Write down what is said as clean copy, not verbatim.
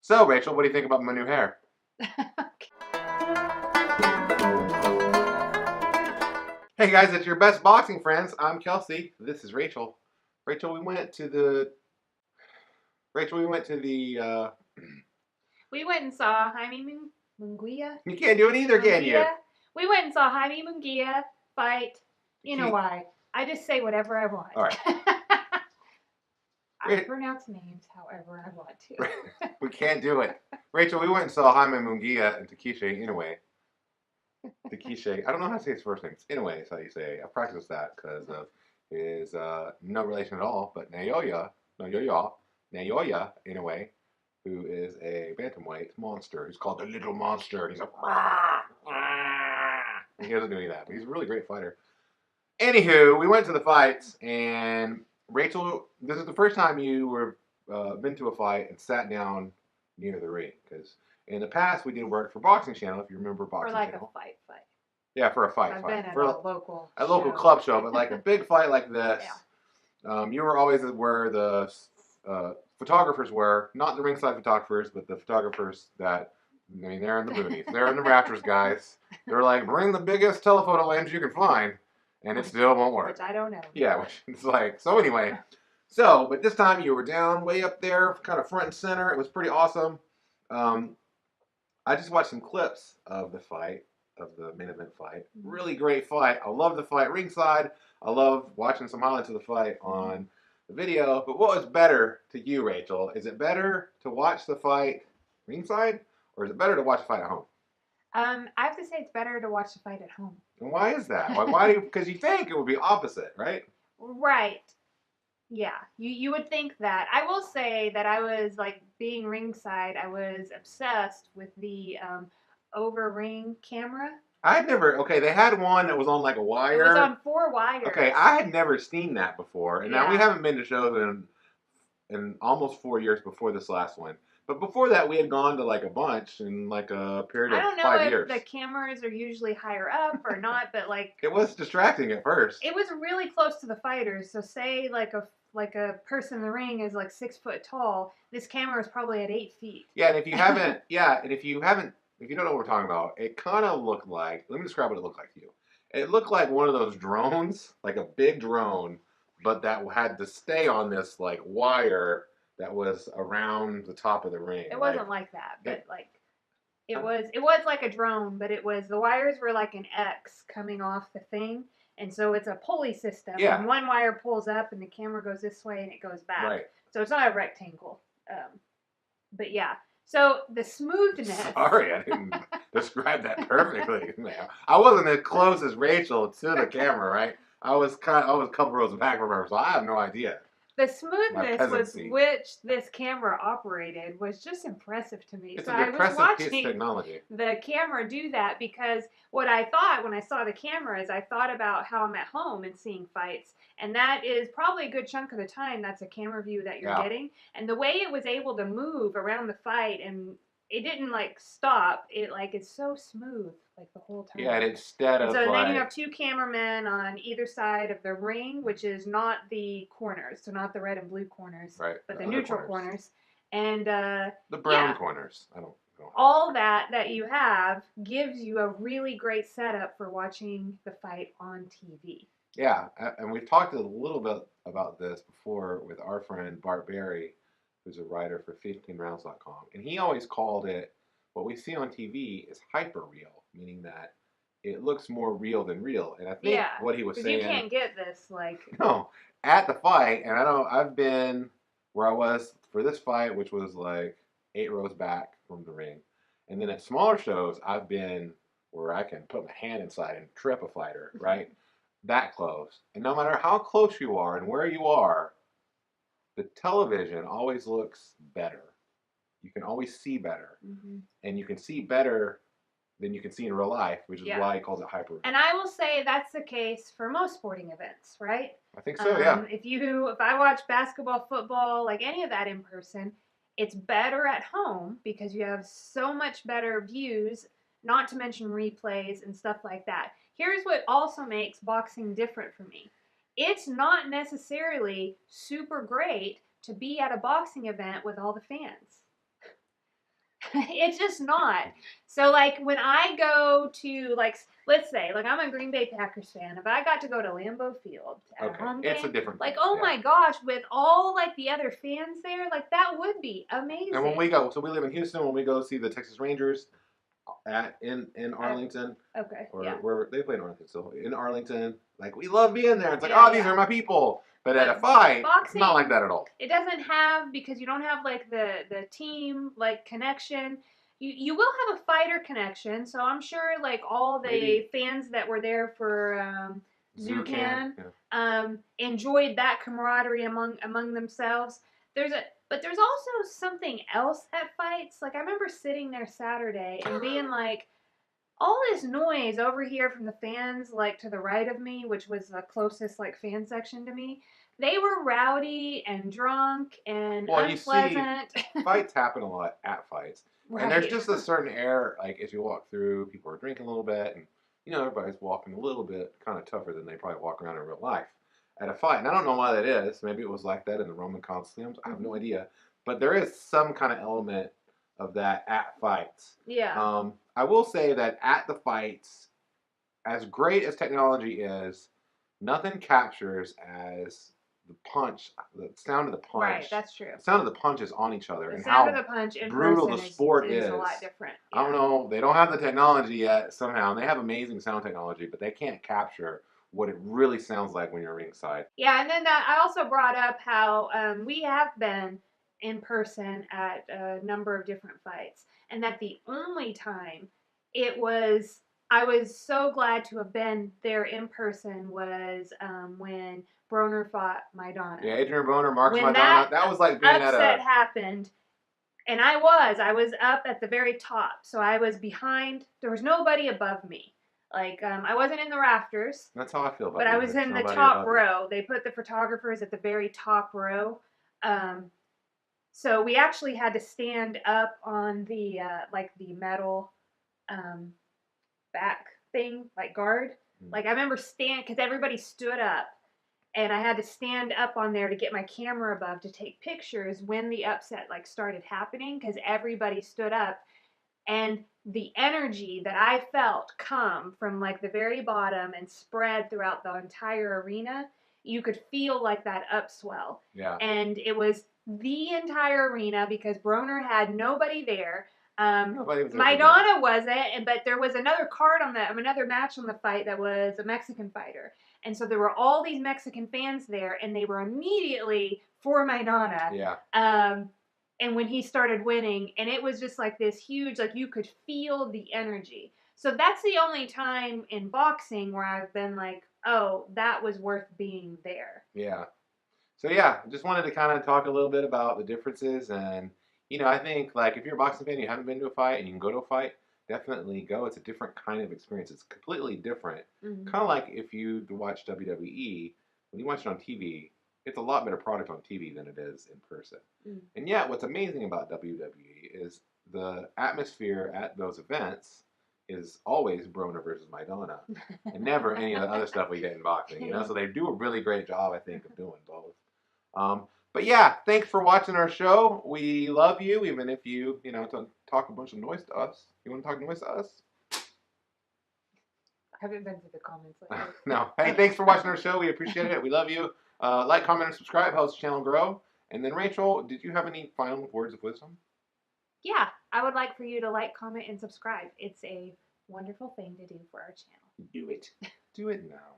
So, Rachel, what do you think about my new hair? Hey guys, it's your best boxing friends. I'm Kelsey. This is Rachel. Rachel, we went to the. Rachel, we went to the. We went and saw Jaime Munguia. You can't do it either, can you? We went and saw Jaime Munguia fight. You know why? I just say whatever I want. All right. I pronounce names however I want to. We can't do it. Rachel, we went and saw Jaime Munguia and Takeshi Inoue. Takeshi, I don't know how to say his first name. Inoue is how you say it. I practiced that because of his no relation at all, but Naoya Inoue, who is a bantamweight monster. He's called the Little Monster. And he's like, rah, rah. And he doesn't do any of that, but he's a really great fighter. Anywho, we went to the fights, and Rachel, this is the first time you were been to a fight and sat down near the ring, because in the past we did work for Boxing Channel, if you remember Boxing Channel. For like a fight. Yeah, for a fight. I've been at for a local club show, but like a big fight like this, you were always where the photographers were, not the ringside photographers, but the photographers that, I mean, they're in the boonies. They're in the rafters, guys. They're like, bring the biggest telephoto lens you can find, and it still won't work. Which I don't know. Yeah, which it's like, so anyway. So, but this time you were down way up there, kind of front and center. It was pretty awesome. I just watched some clips of the fight, of the main event fight. Really great fight. I love the fight ringside. I love watching some highlights of the fight on the video. But what was better to you, Rachel? Is it better to watch the fight ringside, or is it better to watch the fight at home? I have to say it's better to watch the fight at home. And why is that? Why do you? Because you think it would be opposite, right? Right. Yeah, you would think that. I will say that I was, like, being ringside, I was obsessed with the over ring camera. I had never, okay, they had one that was on like a wire. It was on 4 wires. Okay, I had never seen that before. And now we haven't been to shows in almost 4 years before this last one. But before that, we had gone to like a bunch in like a period of 5 years. I don't know if the cameras are usually higher up or not, but like... It was distracting at first. It was really close to the fighters. So say like a person in the ring is like 6 foot tall, this camera is probably at 8 feet. Yeah, and if you haven't, if you don't know what we're talking about, it kind of looked like, let me describe what it looked like to you. It looked like one of those drones, like a big drone, but that had to stay on this like wire that was around the top of the ring. It wasn't like that, but it was like a drone, but the wires were like an X coming off the thing. And so it's a pulley system. Yeah. And one wire pulls up and the camera goes this way and it goes back. Right. So it's not a rectangle. But yeah. So the smoothness. Sorry, I didn't describe that perfectly. I wasn't as close as Rachel to the camera, right? I was a couple rows back from her, so I have no idea. The smoothness with which this camera operated was just impressive to me. It's so an impressive I was piece of watching technology. the camera do that because what I thought when I saw the camera is I thought about how I'm at home and seeing fights. And that is probably a good chunk of the time that's a camera view that you're getting. And the way it was able to move around the fight and it didn't like stop. It's so smooth like the whole time. Yeah, and instead of so then you have 2 cameramen on either side of the ring, which is not the corners, so not the red and blue corners, right, but the neutral corners. And the brown corners. I don't all that you have gives you a really great setup for watching the fight on TV. Yeah, and we've talked a little bit about this before with our friend Bart Berry, who's a writer for 15rounds.com, and he always called it, what we see on TV is hyper real, meaning that it looks more real than real. And I think what he was saying, you can't get this no, at the fight, and I've been where I was for this fight, which was like 8 rows back from the ring, and then at smaller shows I've been where I can put my hand inside and trip a fighter, right? That close. And no matter how close you are and where you are, the television always looks better. You can always see better. Mm-hmm. And you can see better than you can see in real life, which is why he calls it hyper. And I will say that's the case for most sporting events, right? I think so, yeah. If I watch basketball, football, like any of that in person, it's better at home because you have so much better views, not to mention replays and stuff like that. Here's what also makes boxing different for me. It's not necessarily super great to be at a boxing event with all the fans. It's just not. So like when I go to like let's say like I'm a Green Bay Packers fan. If I got to go to Lambeau Field at a home game, it's a different like thing. oh my gosh, with all like the other fans there, like that would be amazing. And when we go, so we live in Houston. When we go see the Texas Rangers in Arlington, okay, or yeah, where they play in Arlington, so in Arlington, like we love being there. It's like, Yeah, oh, these yeah. are my people. But at a fight, it's not like that at all. It doesn't have, because you don't have like the team like connection. You will have a fighter connection, so I'm sure like all the fans that were there for Zoocan enjoyed that camaraderie among themselves. But there's also something else at fights. Like I remember sitting there Saturday and being like, all this noise over here from the fans, like to the right of me, which was the closest like fan section to me, they were rowdy and drunk and unpleasant. You see, fights happen a lot at fights. Right. And there's just a certain air, like as you walk through, people are drinking a little bit, and everybody's walking a little bit kind of tougher than they probably walk around in real life at a fight. And I don't know why that is. Maybe it was like that in the Roman Colosseums. I have no idea. But there is some kind of element of that at fights. Yeah. I will say that at the fights, as great as technology is, nothing captures as the punch, the sound of the punch. Right, that's true. The sound of the punches on each other, and sound of the punch in brutal the sport is a lot different. Yeah. I don't know. They don't have the technology yet somehow. And they have amazing sound technology, but they can't capture what it really sounds like when you're ringside. Yeah, and then I also brought up how we have been in person at a number of different fights, and that the only time I was so glad to have been there in person was when Broner fought Maidana. Yeah, Adrian Broner, Marcus Maidana. That was like being upset happened. And I was up at the very top, so I was behind. There was nobody above me. Like I wasn't in the rafters. That's how I feel about it. But I was in the top row. They put the photographers at the very top row. So we actually had to stand up on the like the metal back thing, like guard. Like I remember because everybody stood up, and I had to stand up on there to get my camera above to take pictures when the upset like started happening, because everybody stood up, and the energy that I felt come from like the very bottom and spread throughout the entire arena, you could feel like that upswell. Yeah. And it was the entire arena because Broner had nobody there. Maidana wasn't, but there was another another match on the fight that was a Mexican fighter. And so there were all these Mexican fans there, and they were immediately for Maidana. Yeah. And when he started winning, and it was just like this huge, like you could feel the energy. So that's the only time in boxing where I've been like, oh, that was worth being there. Yeah. So yeah, just wanted to kind of talk a little bit about the differences. And I think like if you're a boxing fan, you haven't been to a fight and you can go to a fight, definitely go. It's a different kind of experience. It's completely different. Mm-hmm. Kind of like if you watch WWE, when you watch it on TV, it's a lot better product on TV than it is in person. Mm. And yet, what's amazing about WWE is the atmosphere at those events is always Broner versus Maidana, and never any of the other stuff we get in boxing. So they do a really great job, I think, of doing both. But yeah, thanks for watching our show. We love you, even if you, talk a bunch of noise to us. You want to talk noise to us? I haven't been to the comments lately. No. Hey, thanks for watching our show. We appreciate it. We love you. Like, comment, and subscribe. Helps the channel grow. And then, Rachel, did you have any final words of wisdom? Yeah, I would like for you to like, comment, and subscribe. It's a wonderful thing to do for our channel. Do it. Do it now.